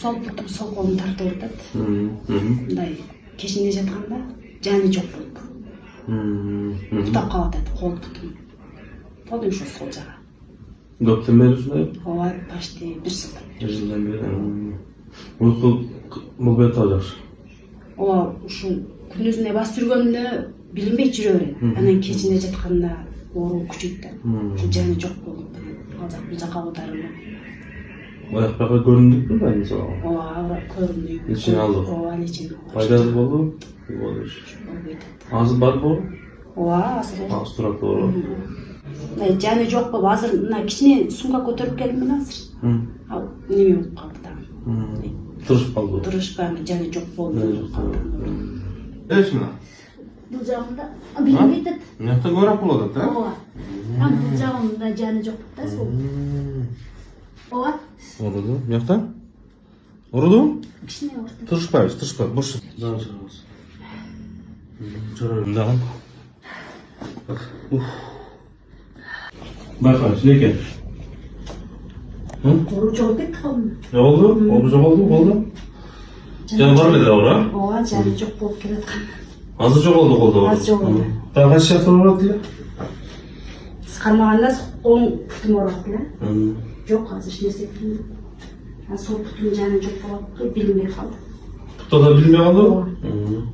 Sol putum sol kolum tартып атат. Мындай кечинде жатканда жаны жок болуп. Бутап калып атат кол путум. Полдун ушу сол жагы. Көптөн бери ушундай? Ооба, почти 1 жылдан бери. 1 жылдан бери. Уйку мурбет жакшы. Ооба, ушу күндүзүнө басып жүргөндө билинбей жүрө берет. Анан кечинде жатканда оору күчөйт да. Ушу жаны жок болуп, азыр бир жака котарылып. Аяк бакка көрүндүкпү да мисалы? Ооба, көрүндү. Лечение алдык. Ооба, лечение. Пайдасы болду? Азыр барбы? Ооба, азыр. Азыр турат болду. Жаны жок болуп, азыр мына кичине сумка көтөрүп келдим мен азыр. Ал неме болуп калды да. Турушуп калды. Турушпай, жаны жок болду. Эшмина. Бул жагында билинбей атат. Мынакта көрөк болуп атат, да? Ооба. Бул жагында жаны жок да сол. Ооба. Оруду. Мынакта? Оруду? Кичине орто. Турушпайбыз, турушпайбыз. Бош. Жан чыгабыз. Чырайым дагы. Байка, силеке. Оору жок кетти колумда. Болду? Оору жоголду, болду. Жаны бар беле оору? Ооба, жаны жок болуп келаткан. Азыр жоголду колдо. Азыр жоголду. Дагы кайсы жакта ооруп эле? Кармаганда оң путум ооруп эле. Жок, азыр эч нерсе билбейм. Сол путум жаны жок болуп, билинбей калды. Путта да билинбей калдыбы?